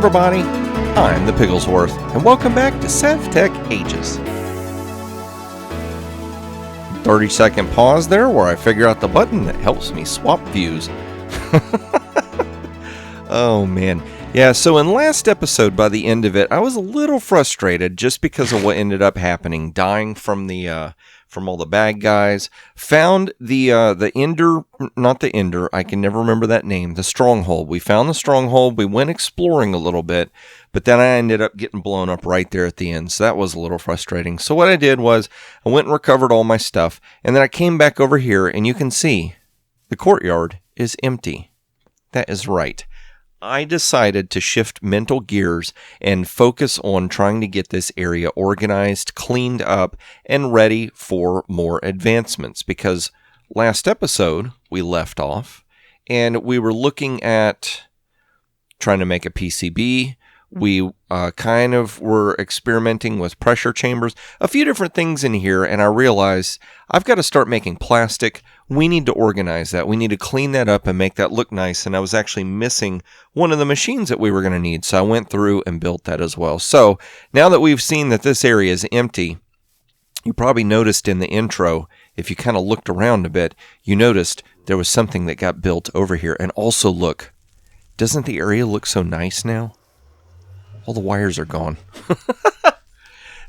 everybody, I'm the Pigglesworth, and welcome back to Sevtech Ages. 30-second pause there where I figure out the button that helps me swap views. Oh man. Yeah, so in last episode, by the end of it, I was a little frustrated just because of what ended up happening, dying from all the bad guys. Found the Ender, not the Ender, I can never remember that name, the Stronghold. We found the Stronghold, we went exploring a little bit, but then I ended up getting blown up right there at the end, so that was a little frustrating. So what I did was, I went and recovered all my stuff, and then I came back over here, and you can see, the courtyard is empty. That is right. I decided to shift mental gears and focus on trying to get this area organized, cleaned up, and ready for more advancements. Because last episode, we left off, and we were looking at trying to make a PCB. We kind of were experimenting with pressure chambers, a few different things in here, and I realized I've got to start making plastic. We need to organize that. We need to clean that up and make that look nice, and I was actually missing one of the machines that we were going to need, so I went through and built that as well. So now that we've seen that this area is empty, you probably noticed in the intro, if you kind of looked around a bit, you noticed there was something that got built over here. And also look, doesn't the area look so nice now? All the wires are gone.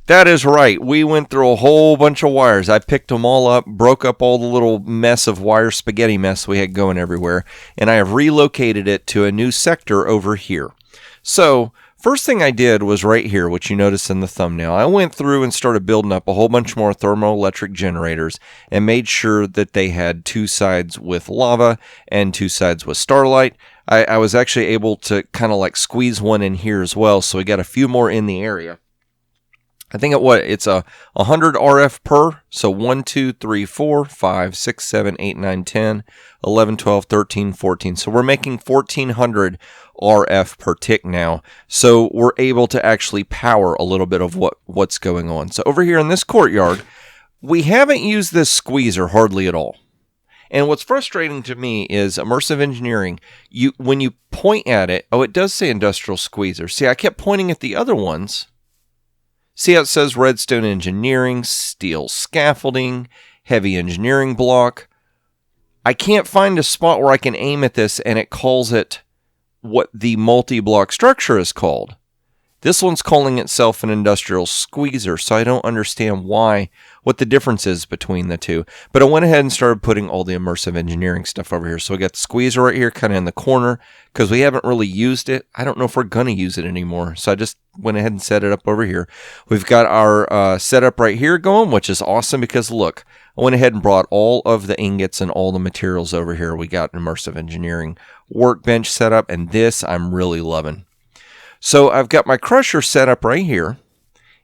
That is right. We went through a whole bunch of wires. I picked them all up, broke up all the little mess of wire spaghetti mess we had going everywhere, and I have relocated it to a new sector over here. So, first thing I did was right here, which you notice in the thumbnail. I went through and started building up a whole bunch more thermoelectric generators and made sure that they had two sides with lava and two sides with starlight. I was actually able to kind of like squeeze one in here as well, so we got a few more in the area. I think it's a 100 RF per, so 1, 2, 3, 4, 5, 6, 7, 8, 9, 10, 11, 12, 13, 14. So we're making 1400 RF per tick now, so we're able to actually power a little bit of what's going on. So over here in this courtyard, we haven't used this squeezer hardly at all. And what's frustrating to me is Immersive Engineering, when you point at it, it does say industrial squeezer. See, I kept pointing at the other ones. See how it says redstone engineering, steel scaffolding, heavy engineering block. I can't find a spot where I can aim at this and it calls it what the multi-block structure is called. This one's calling itself an industrial squeezer, so I don't understand what the difference is between the two. But I went ahead and started putting all the Immersive Engineering stuff over here. So we got the squeezer right here, kind of in the corner, because we haven't really used it. I don't know if we're going to use it anymore, so I just went ahead and set it up over here. We've got our setup right here going, which is awesome because, look, I went ahead and brought all of the ingots and all the materials over here. We got an Immersive Engineering workbench set up, and this I'm really loving. So I've got my crusher set up right here,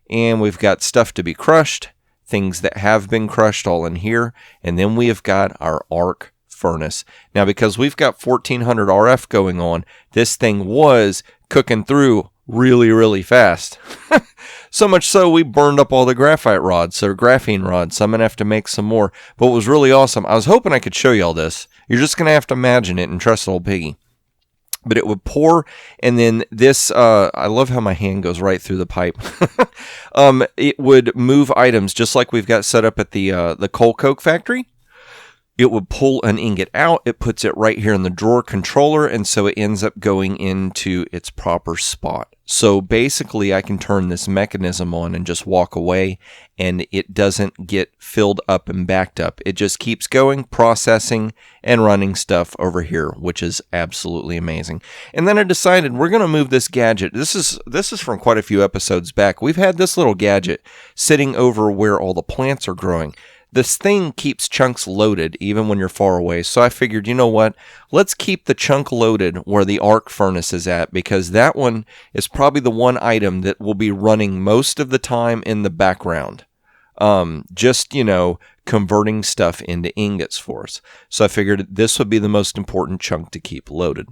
and we've got stuff to be crushed, things that have been crushed all in here, and then we have got our arc furnace. Now, because we've got 1400 RF going on, this thing was cooking through really, really fast. So much so, we burned up all the graphite rods, or graphene rods, so I'm going to have to make some more. But what was really awesome, I was hoping I could show you all this. You're just going to have to imagine it and trust old Piggy. But it would pour, and then this, I love how my hand goes right through the pipe. It would move items just like we've got set up at the coal coke factory. It would pull an ingot out, it puts it right here in the drawer controller, and so it ends up going into its proper spot. So basically, I can turn this mechanism on and just walk away, and it doesn't get filled up and backed up. It just keeps going, processing, and running stuff over here, which is absolutely amazing. And then I decided we're going to move this gadget. This is from quite a few episodes back. We've had this little gadget sitting over where all the plants are growing. This thing keeps chunks loaded even when you're far away, so I figured, you know what, let's keep the chunk loaded where the arc furnace is at, because that one is probably the one item that will be running most of the time in the background. Just, converting stuff into ingots for us. So I figured this would be the most important chunk to keep loaded.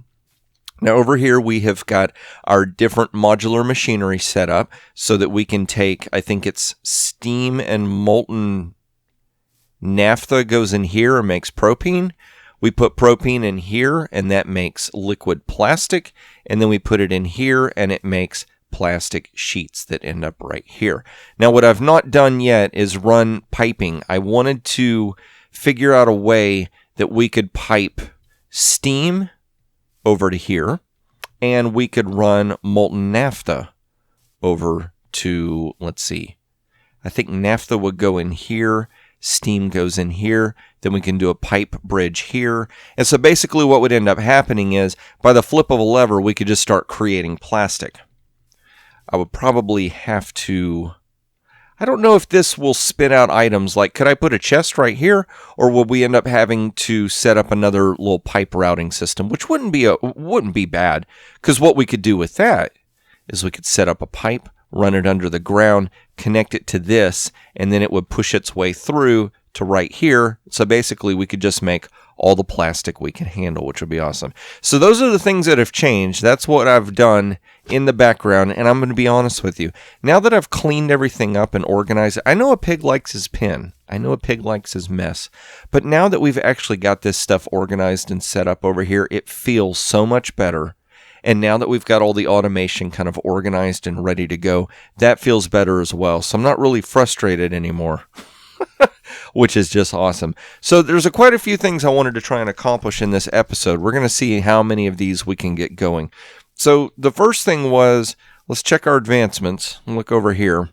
Now over here we have got our different modular machinery set up so that we can take, I think it's steam and molten naphtha goes in here and makes propane. We put propene in here, and that makes liquid plastic. And then we put it in here, and it makes plastic sheets that end up right here. Now, what I've not done yet is run piping. I wanted to figure out a way that we could pipe steam over to here, and we could run molten naphtha over to, let's see, I think naphtha would go in here, steam goes in here, then we can do a pipe bridge here. And so basically what would end up happening is, by the flip of a lever, we could just start creating plastic. I would probably have to, I don't know if this will spit out items like, could I put a chest right here? Or would we end up having to set up another little pipe routing system, which wouldn't be bad, because what we could do with that is we could set up a pipe, run it under the ground, connect it to this, and then it would push its way through to right here. So basically we could just make all the plastic we can handle, which would be awesome. So those are the things that have changed. That's what I've done in the background, and I'm going to be honest with you. Now that I've cleaned everything up and organized it, I know a pig likes his pen. I know a pig likes his mess. But now that we've actually got this stuff organized and set up over here, it feels so much better. And now that we've got all the automation kind of organized and ready to go, that feels better as well. So I'm not really frustrated anymore, which is just awesome. So there's quite a few things I wanted to try and accomplish in this episode. We're going to see how many of these we can get going. So the first thing was, let's check our advancements and look over here.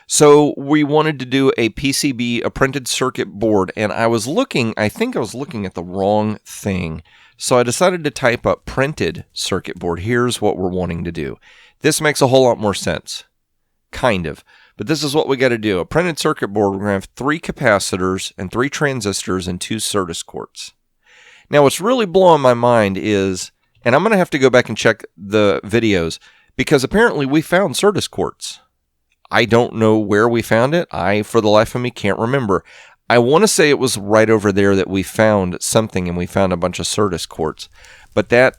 So we wanted to do a PCB, a printed circuit board, and I think I was looking at the wrong thing. So I decided to type up printed circuit board. Here's what we're wanting to do. This makes a whole lot more sense. Kind of. But this is what we got to do. A printed circuit board, we're going to have 3 capacitors and 3 transistors and 2 Certus quartz. Now what's really blowing my mind is, and I'm going to have to go back and check the videos, because apparently we found Certus quartz. I don't know where we found it. I, for the life of me, can't remember. I want to say it was right over there that we found something, and we found a bunch of Certus quartz. But that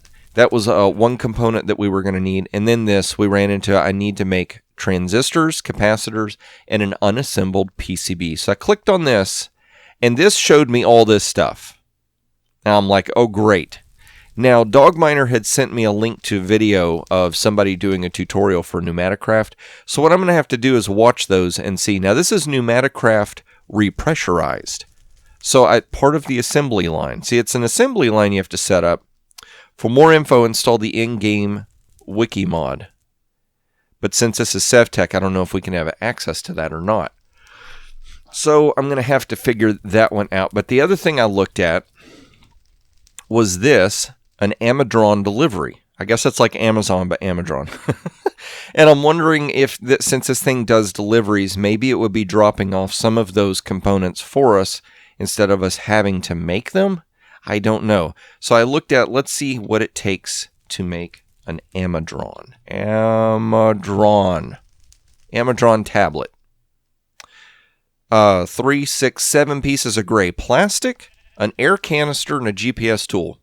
was one component that we were going to need. And then this, we ran into, I need to make transistors, capacitors, and an unassembled PCB. So I clicked on this, and this showed me all this stuff. Now I'm like, oh great. Now Dogminer had sent me a link to a video of somebody doing a tutorial for Pneumaticraft. So what I'm going to have to do is watch those and see. Now this is Pneumaticraft repressurized. So part of the assembly line. See, it's an assembly line you have to set up. For more info, install the in-game wiki mod. But since this is Sevtech, I don't know if we can have access to that or not. So I'm going to have to figure that one out. But the other thing I looked at was this, an Amadron delivery. I guess that's like Amazon, but Amadron. And I'm wondering if, since this thing does deliveries, maybe it would be dropping off some of those components for us instead of us having to make them. I don't know. So I looked at, let's see what it takes to make an Amadron. Amadron tablet. 3, 6, 7 pieces of gray plastic, an air canister, and a GPS tool.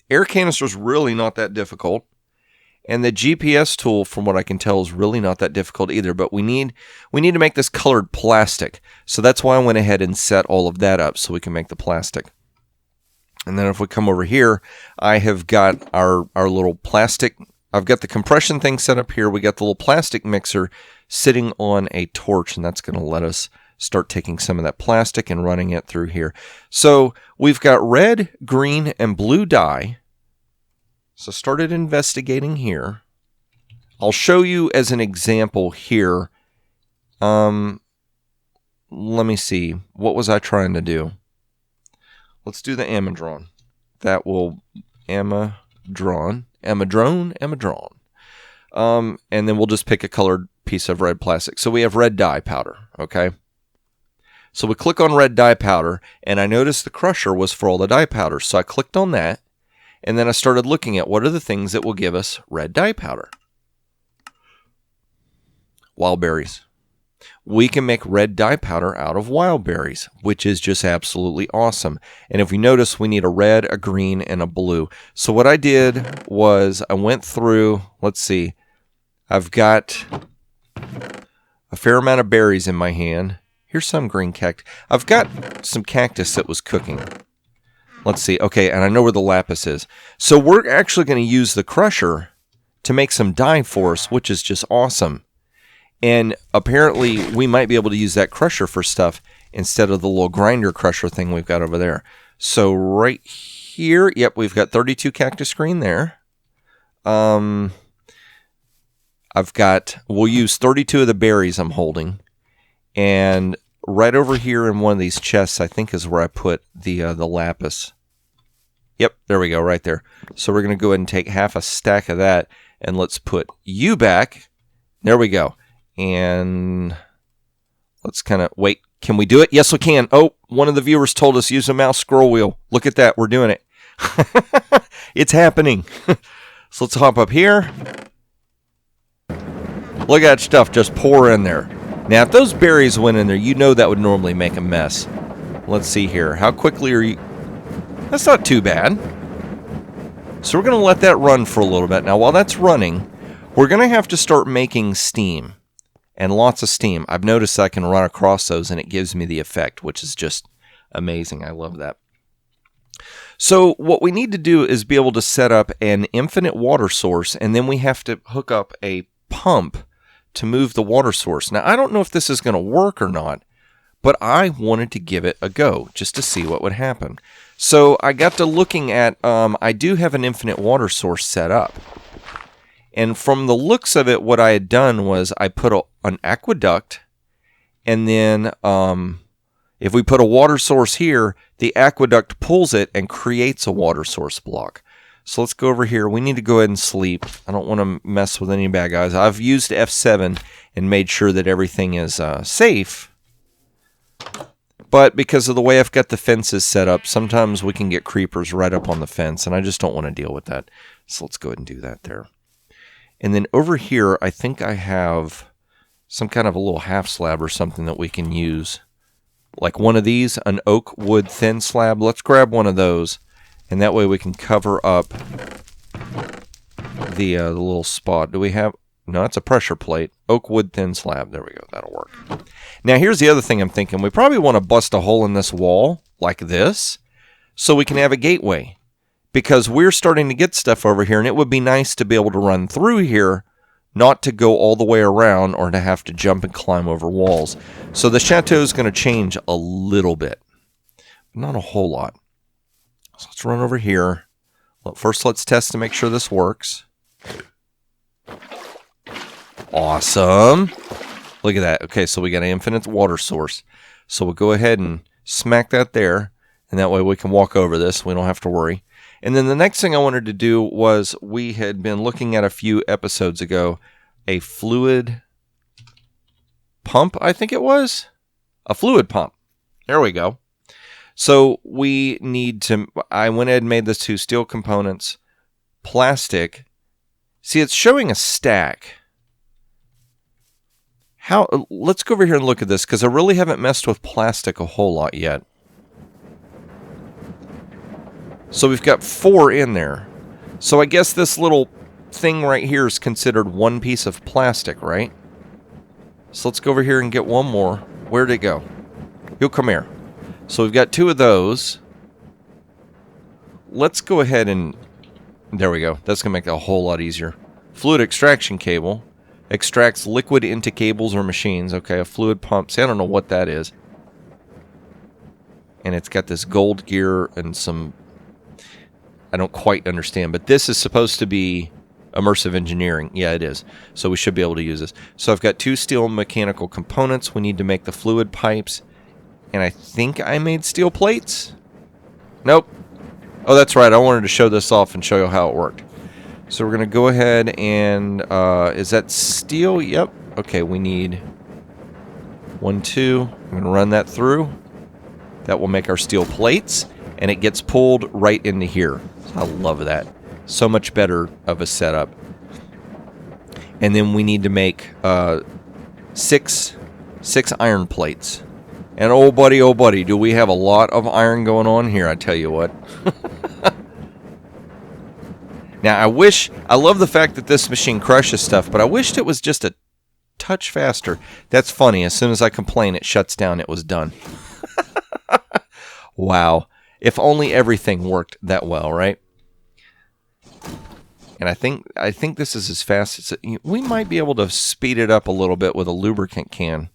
Air canister is really not that difficult. And the GPS tool, from what I can tell, is really not that difficult either. But we need to make this colored plastic. So that's why I went ahead and set all of that up so we can make the plastic. And then if we come over here, I have got our little plastic. I've got the compression thing set up here. We got the little plastic mixer sitting on a torch, and that's going to let us start taking some of that plastic and running it through here. So we've got red, green, and blue dye. So started investigating here. I'll show you as an example here. Let me see. What was I trying to do? Let's do the Amadron. That will Amadron. And then we'll just pick a colored piece of red plastic. So we have red dye powder, okay? So we click on red dye powder, and I noticed the crusher was for all the dye powder. So I clicked on that, and then I started looking at what are the things that will give us red dye powder. Wild berries. We can make red dye powder out of wild berries, which is just absolutely awesome. And if we notice, we need a red, a green, and a blue. So what I did was I went through, let's see, I've got a fair amount of berries in my hand. Here's some green cactus. I've got some cactus that was cooking. Let's see. Okay, and I know where the lapis is. So we're actually going to use the crusher to make some dye for us, which is just awesome. And apparently we might be able to use that crusher for stuff instead of the little grinder crusher thing we've got over there. So right here, yep, we've got 32 cactus green there. We'll use 32 of the berries I'm holding. And right over here in one of these chests, I think is where I put the lapis. Yep, there we go, right there. So we're going to go ahead and take half a stack of that, and let's put you back. There we go. And let's kind of wait. Can we do it? Yes, we can. Oh, one of the viewers told us use a mouse scroll wheel. Look at that. We're doing it. It's happening. So let's hop up here. Look at that stuff just pour in there. Now, if those berries went in there, you know that would normally make a mess. Let's see here. How quickly are you? That's not too bad. So we're going to let that run for a little bit. Now, while that's running, we're going to have to start making steam. And lots of steam. I've noticed I can run across those and it gives me the effect, which is just amazing. I love that. So what we need to do is be able to set up an infinite water source, and then we have to hook up a pump to move the water source. Now, I don't know if this is going to work or not, but I wanted to give it a go just to see what would happen. So I got to looking at, I do have an infinite water source set up. And from the looks of it, what I had done was I put an aqueduct, and then if we put a water source here, the aqueduct pulls it and creates a water source block. So let's go over here. We need to go ahead and sleep. I don't want to mess with any bad guys. I've used F7 and made sure that everything is safe. But because of the way I've got the fences set up, sometimes we can get creepers right up on the fence, and I just don't want to deal with that. So let's go ahead and do that there. And then over here, I think I have some kind of a little half slab or something that we can use. Like one of these, an oak wood thin slab. Let's grab one of those, and that way we can cover up the little spot. Do we have... No, it's a pressure plate. Oak wood thin slab. There we go. That'll work. Now, here's the other thing I'm thinking. We probably want to bust a hole in this wall like this so we can have a gateway. Because we're starting to get stuff over here, and it would be nice to be able to run through here, not to go all the way around or to have to jump and climb over walls. So the chateau is going to change a little bit. Not a whole lot. So let's run over here. Well, first, let's test to make sure this works. Awesome. Look at that. Okay, so we got an infinite water source. So we'll go ahead and smack that there, and that way we can walk over this. We don't have to worry. And then the next thing I wanted to do was, we had been looking at a few episodes ago, a fluid pump, I think it was. A fluid pump. There we go. So we need to, I went ahead and made this 2 steel components, plastic. See, it's showing a stack. Let's go over here and look at this, because I really haven't messed with plastic a whole lot yet. So we've got 4 in there. So I guess this little thing right here is considered one piece of plastic, right? So let's go over here and get one more. Where'd it go? You'll come here. So we've got 2 of those. Let's go ahead and... There we go. That's going to make it a whole lot easier. Fluid extraction cable. Extracts liquid into cables or machines. Okay, a fluid pump. See, I don't know what that is. And it's got this gold gear and some... I don't quite understand, but this is supposed to be immersive engineering. Yeah, it is. So we should be able to use this. So I've got 2 steel mechanical components. We need to make the fluid pipes. And I think I made steel plates? Nope. Oh, that's right. I wanted to show this off and show you how it worked. So we're going to go ahead and... is that steel? Yep. Okay, we need 1, 2. I'm going to run that through. That will make our steel plates. And it gets pulled right into here. I love that. So much better of a setup. And then we need to make 6 iron plates. And oh buddy, do we have a lot of iron going on here, I tell you what. Now, I love the fact that this machine crushes stuff, but I wished it was just a touch faster. That's funny. As soon as I complain, it shuts down. It was done. Wow. If only everything worked that well, right? And I think this is as fast as we might be able to speed it up a little bit with a lubricant can.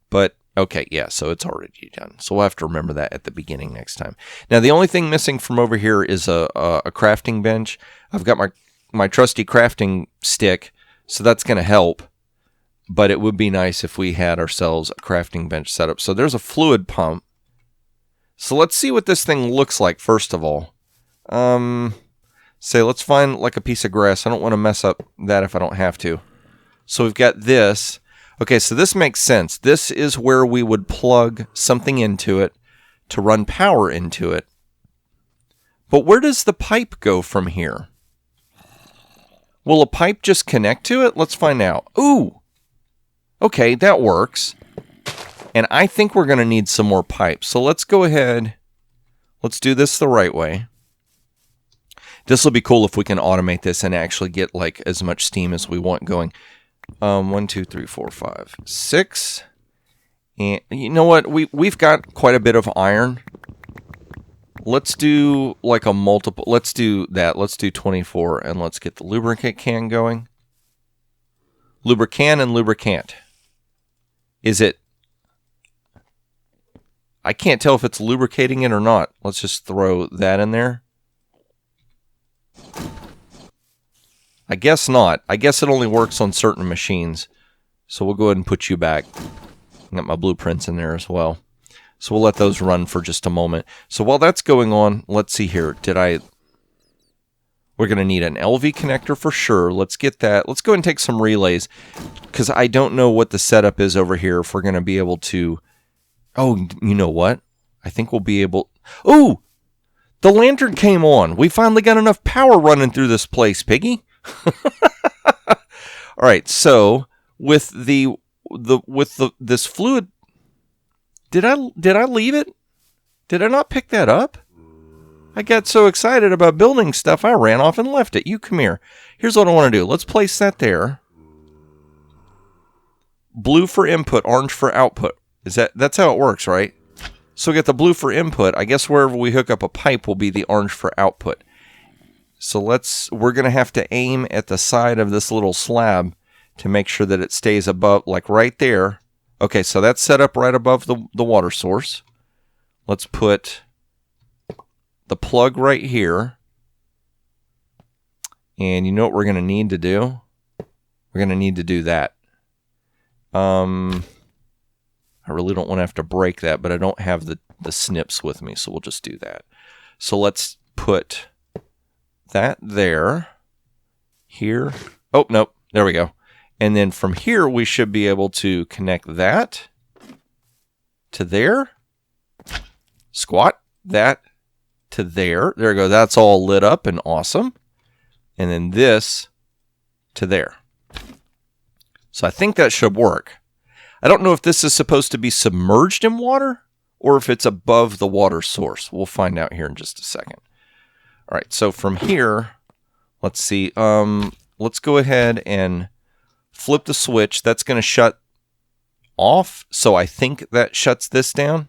But okay, yeah, so it's already done. So we'll have to remember that at the beginning next time. Now the only thing missing from over here is a crafting bench. I've got my trusty crafting stick, so that's going to help. But it would be nice if we had ourselves a crafting bench set up. So there's a fluid pump. So let's see what this thing looks like first of all. Say let's find like a piece of grass. I don't want to mess up that if I don't have to. So we've got this. Okay, so this makes sense. This is where we would plug something into it to run power into it. But where does the pipe go from here? Will a pipe just connect to it? Let's find out. Ooh! Okay, that works. And I think we're going to need some more pipes. So let's go ahead. Let's do this the right way. This will be cool if we can automate this and actually get like as much steam as we want going. 1, 2, 3, 4, 5, 6. And you know what? We've got quite a bit of iron. Let's do like a multiple. Let's do that. Let's do 24 and let's get the lubricant can going. Lubricant and lubricant. Is it? I can't tell if it's lubricating it or not. Let's just throw that in there. I guess not. I guess it only works on certain machines. So we'll go ahead and put you back. I got my blueprints in there as well. So we'll let those run for just a moment. So while that's going on, let's see here. We're going to need an LV connector for sure. Let's get that. Let's go ahead and take some relays. Because I don't know what the setup is over here. If we're going to be able to... Oh, you know what? I think we'll be able... Oh! The lantern came on. We finally got enough power running through this place, Piggy. All right, so with this fluid, did I leave it? Did I not pick that up? I got so excited about building stuff, I ran off and left it. You come here. Here's what I want to do. Let's place that there. Blue for input, orange for output. That's how it works, right? So we get the blue for input. I guess wherever we hook up a pipe will be the orange for output. So we're going to have to aim at the side of this little slab to make sure that it stays above, like right there. Okay, so that's set up right above the water source. Let's put the plug right here. And you know what we're going to need to do? We're going to need to do that. I really don't want to have to break that, but I don't have the snips with me, so we'll just do that. So let's put that there, here. Oh, nope, there we go. And then from here, we should be able to connect that to there. Squat that to there. There we go. That's all lit up and awesome. And then this to there. So I think that should work. I don't know if this is supposed to be submerged in water or if it's above the water source. We'll find out here in just a second. All right, so from here, let's see. Let's go ahead and flip the switch. That's going to shut off. So I think that shuts this down.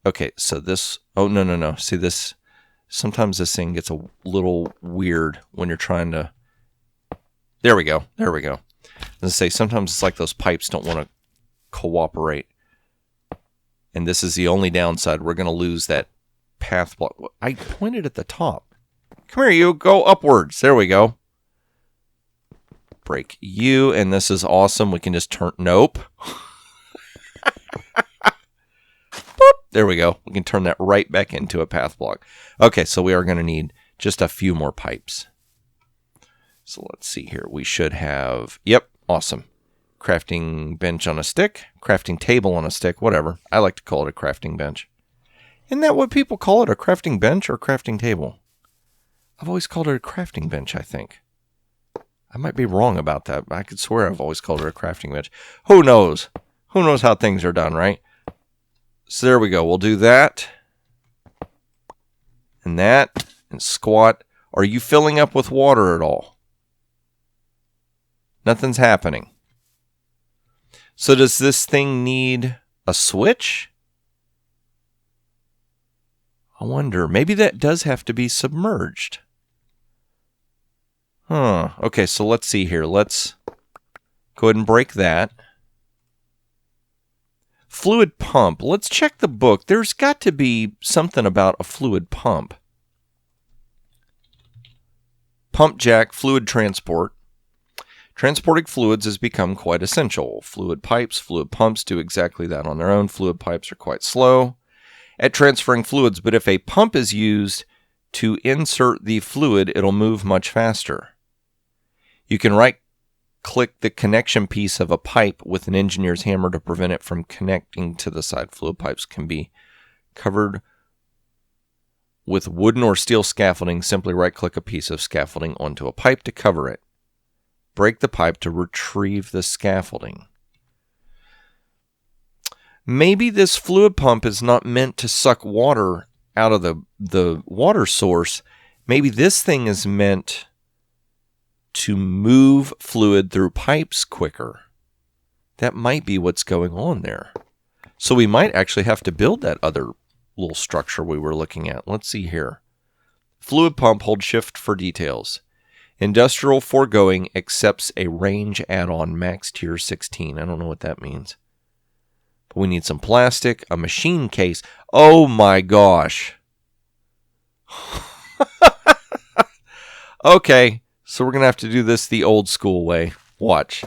Okay, so this... Oh, no. See, this... Sometimes this thing gets a little weird when you're trying to... There we go. Let's say sometimes it's like those pipes don't want to cooperate. And this is the only downside. We're going to lose that path block. I pointed at the top. Come here, you. Go upwards. There we go. Break you. And this is awesome. We can just turn... Nope. Boop. There we go. We can turn that right back into a path block. Okay, so we are going to need just a few more pipes. So let's see here. We should have... Yep. Awesome. Crafting bench on a stick. Crafting table on a stick. Whatever. I like to call it a crafting bench. Isn't that what people call it? A crafting bench or crafting table? I've always called it a crafting bench, I think. I might be wrong about that, but I could swear I've always called it a crafting bench. Who knows? Who knows how things are done, right? So there we go. We'll do that. And that. And squat. Are you filling up with water at all? Nothing's happening. So does this thing need a switch? I wonder, maybe that does have to be submerged. Huh. Okay, so let's see here. Let's go ahead and break that. Fluid pump. Let's check the book. There's got to be something about a fluid pump. Pump jack, fluid transport. Transporting fluids has become quite essential. Fluid pipes, fluid pumps do exactly that on their own. Fluid pipes are quite slow at transferring fluids, but if a pump is used to insert the fluid, it'll move much faster. You can right-click the connection piece of a pipe with an engineer's hammer to prevent it from connecting to the side. Fluid pipes can be covered with wooden or steel scaffolding. Simply right-click a piece of scaffolding onto a pipe to cover it. Break the pipe to retrieve the scaffolding. Maybe this fluid pump is not meant to suck water out of the water source. Maybe this thing is meant to move fluid through pipes quicker. That might be what's going on there. So we might actually have to build that other little structure we were looking at. Let's see here. Fluid pump, hold shift for details. Industrial foregoing accepts a range add-on max tier 16. I don't know what that means. But we need some plastic, a machine case. Oh my gosh. Okay, so we're going to have to do this the old school way. Watch.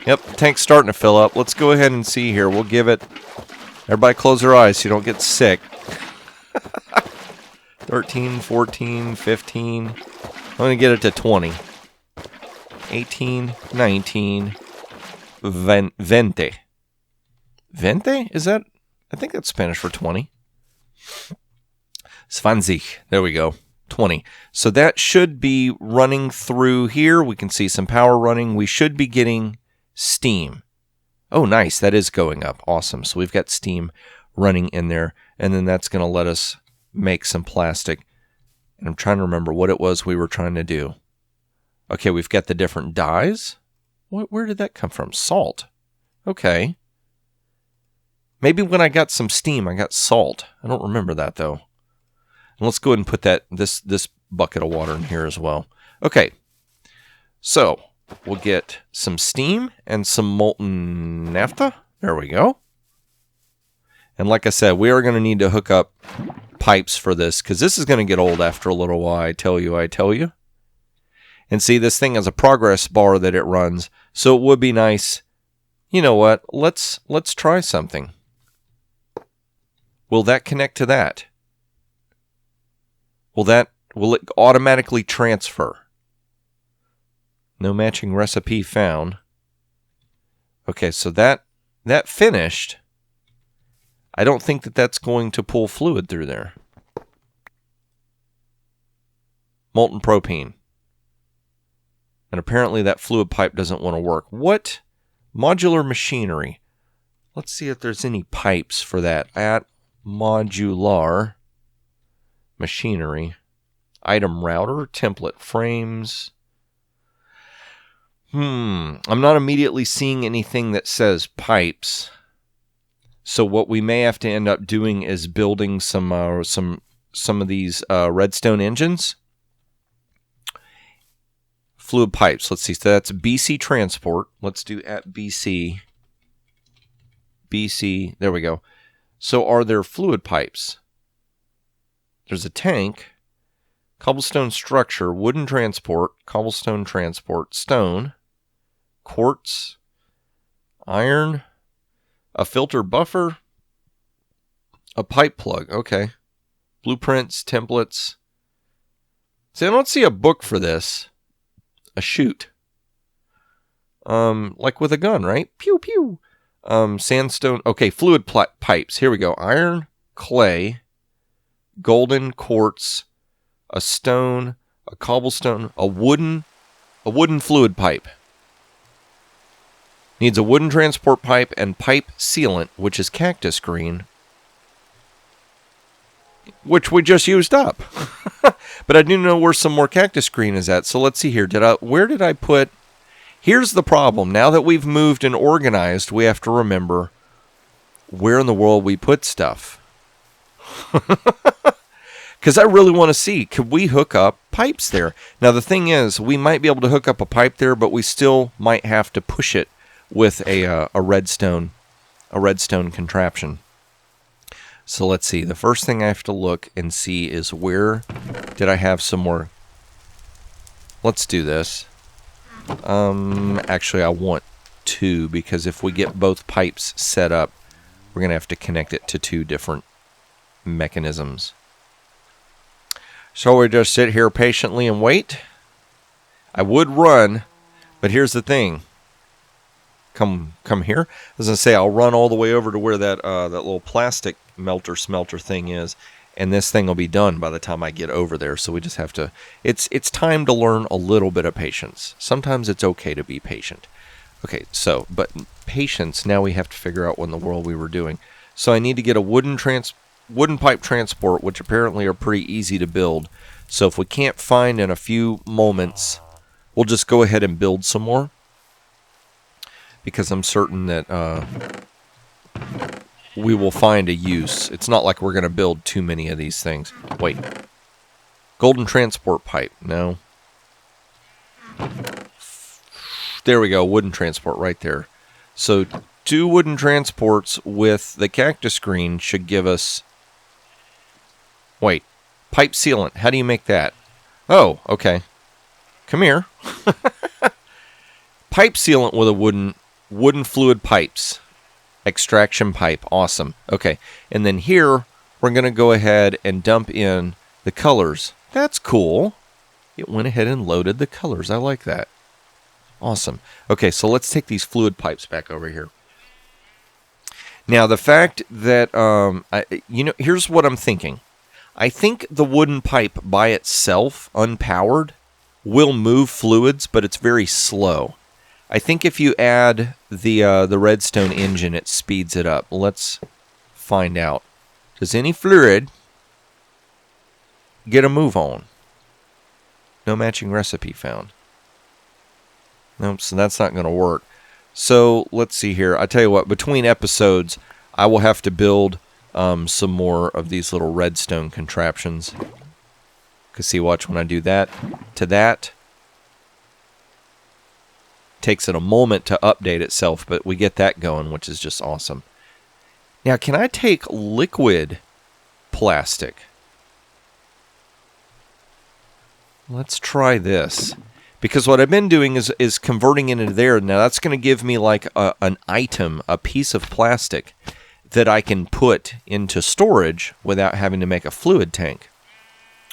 Yep, tank's starting to fill up. Let's go ahead and see here. We'll give it... Everybody close their eyes so you don't get sick. 13, 14, 15. I'm going to get it to 20. 18, 19, 20. 20? Is that... I think that's Spanish for 20. 20. There we go. 20. So that should be running through here. We can see some power running. We should be getting steam. Oh, nice. That is going up. Awesome. So we've got steam running in there. And then that's going to let us make some plastic. And I'm trying to remember what it was we were trying to do. Okay, we've got the different dyes. Where did that come from? Salt. Okay. Maybe when I got some steam, I got salt. I don't remember that, though. And let's go ahead and put this bucket of water in here as well. Okay. So we'll get some steam and some molten naphtha. There we go. And like I said, we are going to need to hook up pipes for this because this is going to get old after a little while, I tell you. And see, this thing has a progress bar that it runs, so it would be nice. You know what? Let's try something. Will that connect to that? Will it automatically transfer? No matching recipe found. Okay, so that finished. I don't think that's going to pull fluid through there. Molten propane. And apparently that fluid pipe doesn't want to work. What? Modular machinery. Let's see if there's any pipes for that. At modular machinery. Item router. Template frames. I'm not immediately seeing anything that says pipes. So what we may have to end up doing is building some of these redstone engines. Fluid pipes. Let's see. So that's BC transport. Let's do at BC. BC. There we go. So are there fluid pipes? There's a tank. Cobblestone structure. Wooden transport. Cobblestone transport. Stone. Quartz. Iron. A filter buffer. A pipe plug. Okay. Blueprints. Templates. See, I don't see a book for this. A chute. Like with a gun, right? Pew, pew. Sandstone. Okay, fluid pipes. Here we go. Iron, clay, golden, quartz, a stone, a cobblestone, a wooden fluid pipe. Needs a wooden transport pipe and pipe sealant, which is cactus green, which we just used up. But I do know where some more cactus green is at. So let's see here. Where did I put... Here's the problem. Now that we've moved and organized, we have to remember where in the world we put stuff. Because I really want to see, could we hook up pipes there? Now, the thing is, we might be able to hook up a pipe there, but we still might have to push it with a redstone contraption. So let's see. The first thing I have to look and see is where did I have some more. Let's do this. Actually, I want two, because if we get both pipes set up, we're going to have to connect it to two different mechanisms. So we just sit here patiently and wait. I would run, but here's the thing. Come here. I was going to say, I'll run all the way over to where that little plastic smelter thing is, and this thing will be done by the time I get over there. So we just have to, it's time to learn a little bit of patience. Sometimes it's okay to be patient. Okay, so, but patience, now we have to figure out what in the world we were doing. So I need to get a wooden pipe transport, which apparently are pretty easy to build. So if we can't find in a few moments, we'll just go ahead and build some more, because I'm certain that we will find a use. It's not like we're going to build too many of these things. Wait. Golden transport pipe. No. There we go. Wooden transport right there. So 2 wooden transports with the cactus green should give us... Wait. Pipe sealant. How do you make that? Oh, okay. Come here. Pipe sealant with a wooden fluid pipes. Extraction pipe. Awesome. Okay. And then here, we're going to go ahead and dump in the colors. That's cool. It went ahead and loaded the colors. I like that. Awesome. Okay, so let's take these fluid pipes back over here. Now, the fact that, here's what I'm thinking. I think the wooden pipe by itself, unpowered, will move fluids, but it's very slow. I think if you add the redstone engine, it speeds it up. Let's find out. Does any fluid get a move on? No matching recipe found. Nope, so that's not going to work. So let's see here. I tell you what, between episodes, I will have to build some more of these little redstone contraptions. Because see, watch, when I do that to that, takes it a moment to update itself, but we get that going, which is just awesome. Now, can I take liquid plastic? Let's try this. Because what I've been doing is converting it into there. Now, that's going to give me like an item, a piece of plastic that I can put into storage without having to make a fluid tank.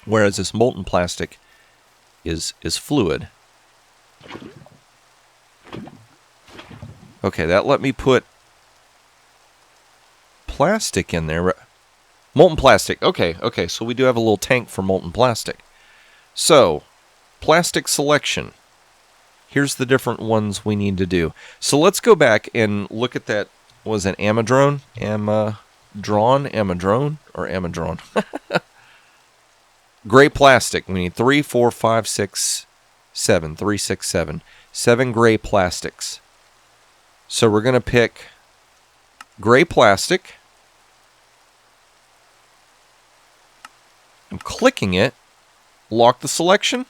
Whereas this molten plastic is fluid. Okay, that let me put plastic in there. Molten plastic. Okay, so we do have a little tank for molten plastic. So, plastic selection. Here's the different ones we need to do. So let's go back and look at that. Was it Amadrone? Amadrone? Or Amadrone? Gray plastic. We need 3, 4, 5, 6, 7. 3, 6, 7. 7 gray plastics. So we're going to pick gray plastic. I'm clicking it. Lock the selection.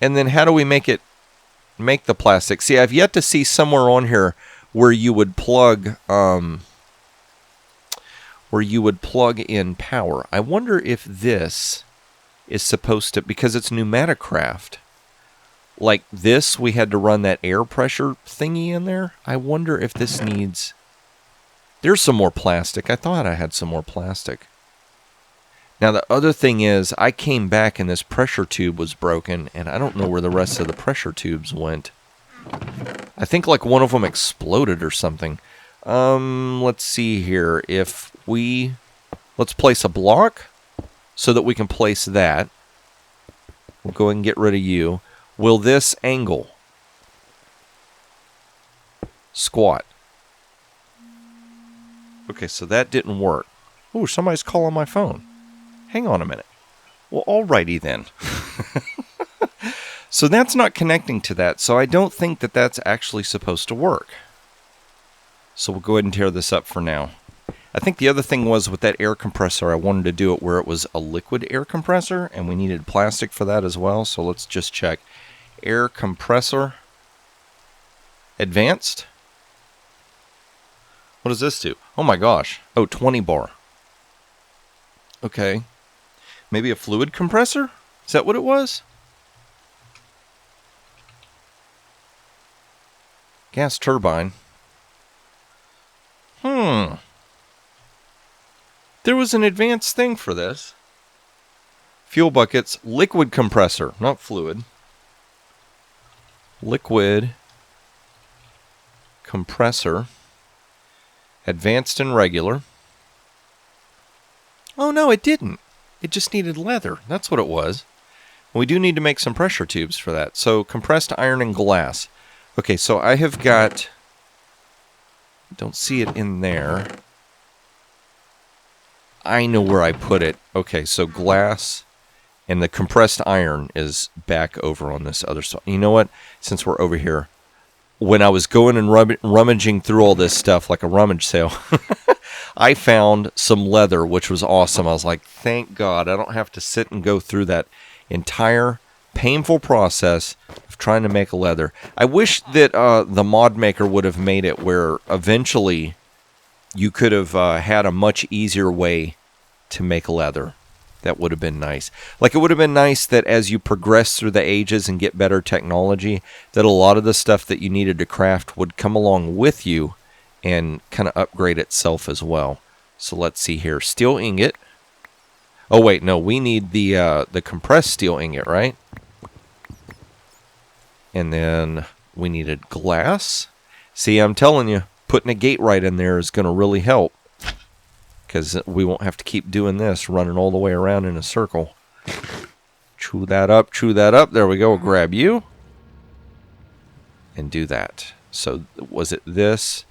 And then how do we make the plastic? See, I've yet to see somewhere on here where you would plug in power. I wonder if this is supposed to, because it's Pneumaticraft. Like this, we had to run that air pressure thingy in there. I wonder if this needs... There's some more plastic. I thought I had some more plastic. Now, the other thing is, I came back and this pressure tube was broken, and I don't know where the rest of the pressure tubes went. I think like one of them exploded or something. Let's see here. Let's place a block so that we can place that. We'll go ahead and get rid of you. Will this angle? Squat. Okay, so that didn't work. Oh, somebody's calling my phone. Hang on a minute. Well, alrighty then. So that's not connecting to that, so I don't think that that's actually supposed to work. So we'll go ahead and tear this up for now. I think the other thing was with that air compressor, I wanted to do it where it was a liquid air compressor, and we needed plastic for that as well. So let's just check. Air compressor. Advanced. What does this do? Oh my gosh. Oh, 20 bar. Okay. Maybe a fluid compressor? Is that what it was? Gas turbine. There was an advanced thing for this. Fuel buckets, liquid compressor, not fluid. Liquid compressor, advanced and regular. Oh no, it didn't. It just needed leather. That's what it was. We do need to make some pressure tubes for that. So compressed iron and glass. Okay, so I have got... Don't see it in there. I know where I put it. Okay, so glass and the compressed iron is back over on this other side. You know what? Since we're over here, when I was going and rummaging through all this stuff like a rummage sale, I found some leather, which was awesome. I was like, thank God I don't have to sit and go through that entire painful process of trying to make a leather. I wish that the mod maker would have made it where eventually you could have had a much easier way to make leather. That would have been nice. Like, it would have been nice that as you progress through the ages and get better technology, that a lot of the stuff that you needed to craft would come along with you and kind of upgrade itself as well. So let's see here. Steel ingot. Oh, wait, no. We need the compressed steel ingot, right? And then we needed glass. See, I'm telling you, putting a gate right in there is going to really help. Because we won't have to keep doing this, running all the way around in a circle. Chew that up, chew that up. There we go. We'll grab you. And do that. So was it this?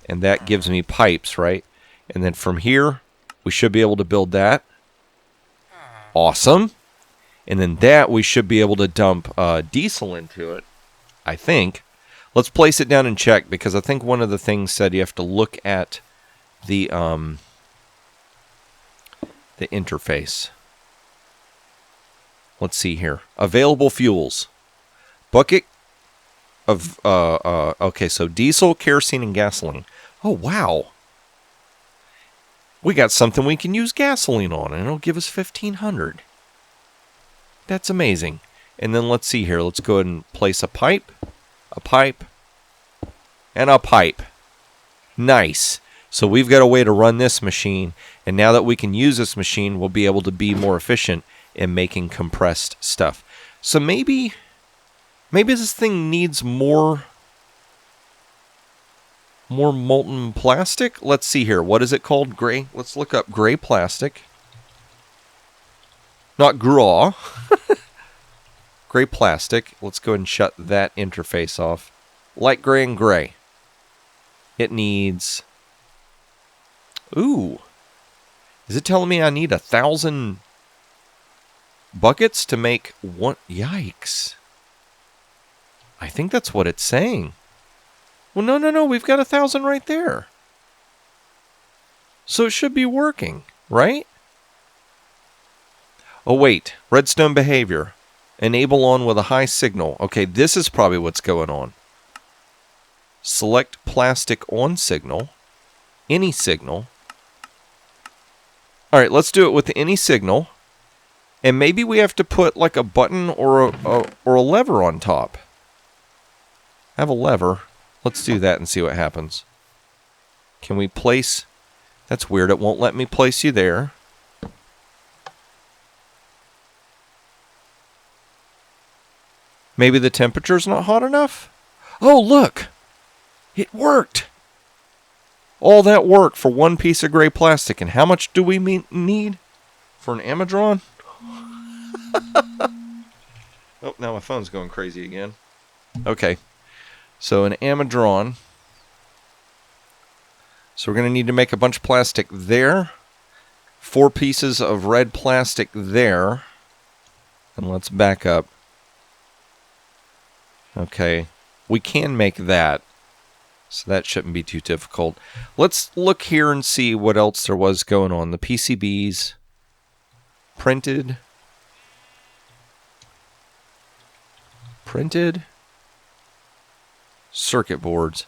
And that gives me pipes, right? And then from here, we should be able to build that. Awesome. And then that, we should be able to dump diesel into it, I think. Let's place it down and check, because I think one of the things said you have to look at the interface. Let's see here. Available fuels. Bucket of, okay, so diesel, kerosene, and gasoline. Oh, wow. We got something we can use gasoline on, and it'll give us 1,500. That's amazing. And then let's see here. Let's go ahead and place a pipe, and a pipe. Nice. So we've got a way to run this machine, and now that we can use this machine, we'll be able to be more efficient in making compressed stuff. So maybe this thing needs more molten plastic. Let's see here. What is it called? Gray. Let's look up gray plastic. Not graw. Gray plastic. Let's go ahead and shut that interface off. Light gray and gray. It needs... Ooh. Is it telling me I need 1,000 buckets to make one? Yikes. I think that's what it's saying. Well, no. We've got 1,000 right there. So it should be working, right? Oh, wait. Redstone behavior. Enable on with a high signal. Okay, this is probably what's going on. Select plastic on signal. Any signal. All right, let's do it with any signal. And maybe we have to put like a button or a lever on top. I have a lever. Let's do that and see what happens. Can we place... That's weird. It won't let me place you there. Maybe the temperature's not hot enough? Oh, look! It worked! All that work for one piece of gray plastic. And how much do we need for an Amadron? Oh, now my phone's going crazy again. Okay. So an Amadron. So we're going to need to make a bunch of plastic there. 4 pieces of red plastic there. And let's back up. Okay, we can make that. So that shouldn't be too difficult. Let's look here and see what else there was going on. The PCBs printed. Circuit boards.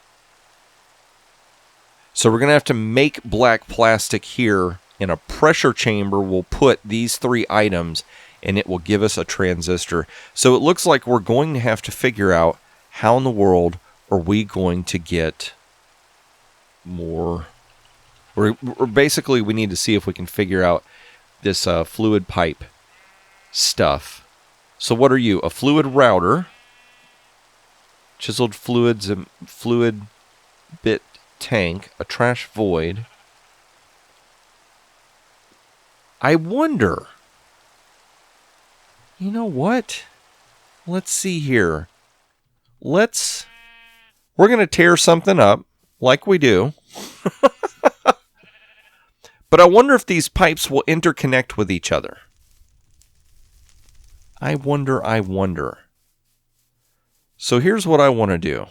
So we're going to have to make black plastic here. In a pressure chamber, we'll put these 3 items, and it will give us a transistor. So it looks like we're going to have to figure out how in the world are we going to get more. We're basically, we need to see if we can figure out this fluid pipe stuff. So what are you? A fluid router, chiseled fluids, and fluid bit tank, a trash void. I wonder. You know what? Let's see here. We're going to tear something up like we do. But I wonder if these pipes will interconnect with each other. I wonder. So here's what I want to do.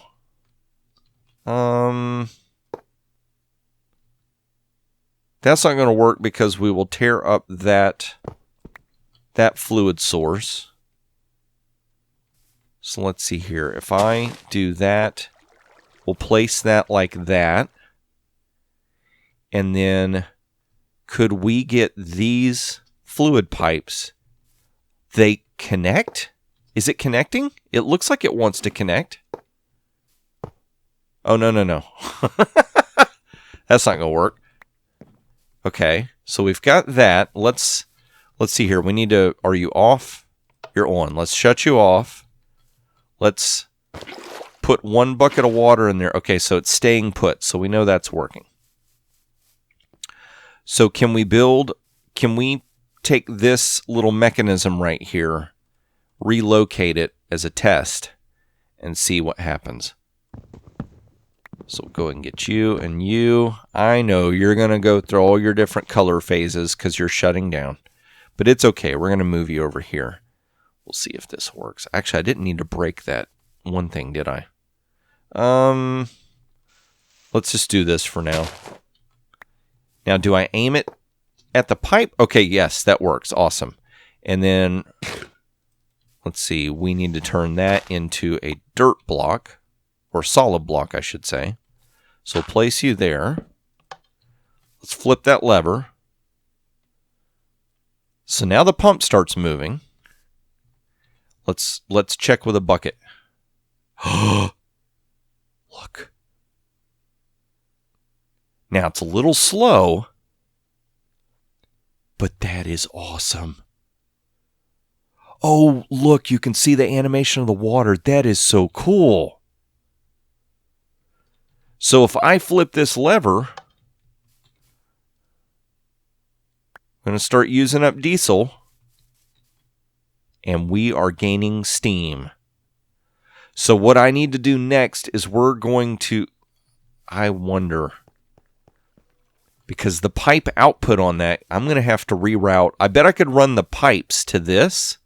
That's not going to work because we will tear up that fluid source. So let's see here. If I do that, we'll place that like that. And then could we get these fluid pipes? They connect? Is it connecting? It looks like it wants to connect. Oh, no. That's not going to work. Okay, so we've got that. Let's see here. We need to... Are you off? You're on. Let's shut you off. Let's put 1 bucket of water in there. Okay, so it's staying put. So we know that's working. So can we take this little mechanism right here, relocate it as a test, and see what happens? So we'll go ahead and get you and you. I know you're going to go through all your different color phases because you're shutting down. But it's okay. We're going to move you over here. We'll see if this works. Actually, I didn't need to break that one thing, did I? Let's just do this for now. Now, do I aim it at the pipe? Okay, yes, that works. Awesome. And then, let's see. We need to turn that into a dirt block. Or solid block, I should say. So place you there. Let's flip that lever. So now the pump starts moving. Let's check with a bucket. Look. Now it's a little slow, but that is awesome. Oh, look, you can see the animation of the water. That is so cool. So if I flip this lever, I'm going to start using up diesel, and we are gaining steam. So what I need to do next is we're going to, I wonder, because the pipe output on that, I'm going to have to reroute. I bet I could run the pipes to this,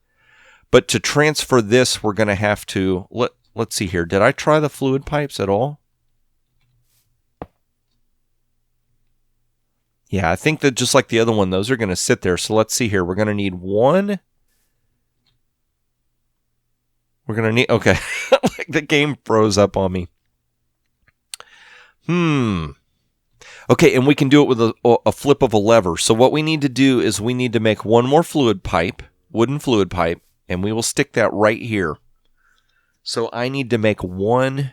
but to transfer this, we're going to have to, let's see here. Did I try the fluid pipes at all? Yeah, I think that just like the other one, those are going to sit there. So let's see here. We're going to need one. We're going to need... Okay. Like the game froze up on me. Okay, and we can do it with a flip of a lever. So what we need to do is we need to make one more fluid pipe, wooden fluid pipe, and we will stick that right here. So I need to make 1,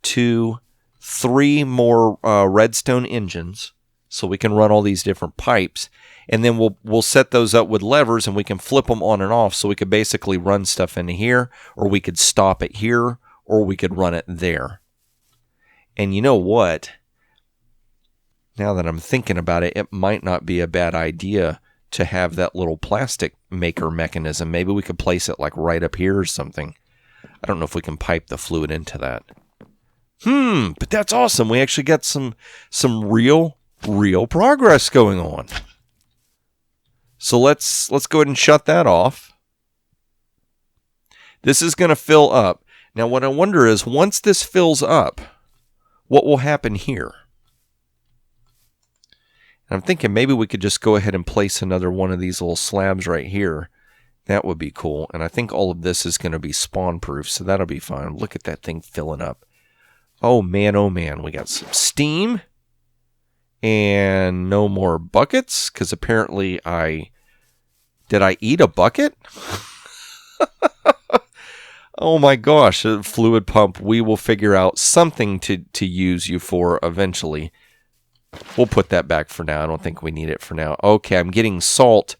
2, 3 more redstone engines. So we can run all these different pipes, and then we'll set those up with levers, and we can flip them on and off. So we could basically run stuff into here, or we could stop it here, or we could run it there. And you know what? Now that I'm thinking about it, it might not be a bad idea to have that little plastic maker mechanism. Maybe we could place it like right up here or something. I don't know if we can pipe the fluid into that. But that's awesome. We actually got some real progress going on. So let's go ahead and shut that off. This is going to fill up. Now what I wonder is, once this fills up, what will happen here? And I'm thinking maybe we could just go ahead and place another one of these little slabs right here. That would be cool. And I think all of this is going to be spawn proof, so that'll be fine. Look at that thing filling up. Oh man, we got some steam. And no more buckets, because apparently did I eat a bucket? Oh my gosh, a fluid pump. We will figure out something to use you for eventually. We'll put that back for now. I don't think we need it for now. Okay, I'm getting salt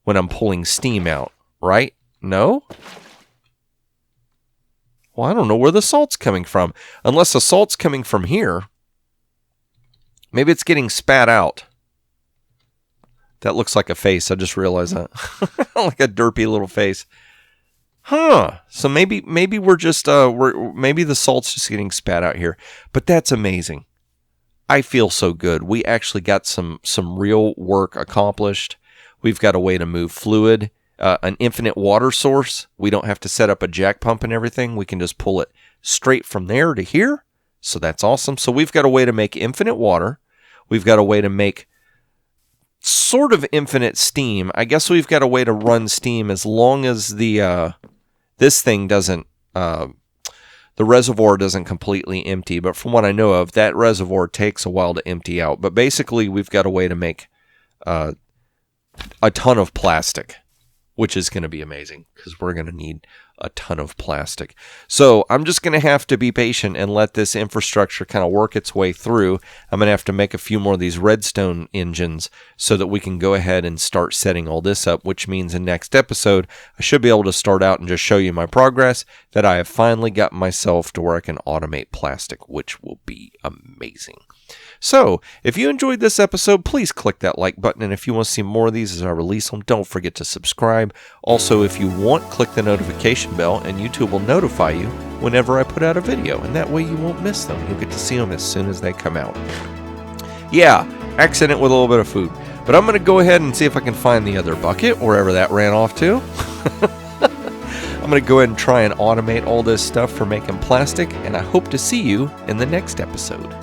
when I'm pulling steam out, right? No? Well, I don't know where the salt's coming from. Unless the salt's coming from here. Maybe it's getting spat out. That looks like a face. I just realized that. Like a derpy little face. Huh. So maybe we're just maybe the salt's just getting spat out here. But that's amazing. I feel so good. We actually got some real work accomplished. We've got a way to move fluid, an infinite water source. We don't have to set up a jack pump and everything. We can just pull it straight from there to here. So that's awesome. So we've got a way to make infinite water. We've got a way to make sort of infinite steam. I guess we've got a way to run steam as long as the this thing doesn't, the reservoir doesn't completely empty. But from what I know of, that reservoir takes a while to empty out. But basically, we've got a way to make a ton of plastic, which is going to be amazing because we're going to need a ton of plastic. So I'm just going to have to be patient and let this infrastructure kind of work its way through. I'm going to have to make a few more of these redstone engines so that we can go ahead and start setting all this up, which means in next episode, I should be able to start out and just show you my progress that I have finally got myself to where I can automate plastic, which will be amazing. So, if you enjoyed this episode, please click that like button, and if you want to see more of these as I release them, don't forget to subscribe. Also, if you want, click the notification bell, and YouTube will notify you whenever I put out a video, and that way you won't miss them. You'll get to see them as soon as they come out. Yeah, accident with a little bit of food. But I'm going to go ahead and see if I can find the other bucket, wherever that ran off to. I'm going to go ahead and try and automate all this stuff for making plastic, and I hope to see you in the next episode.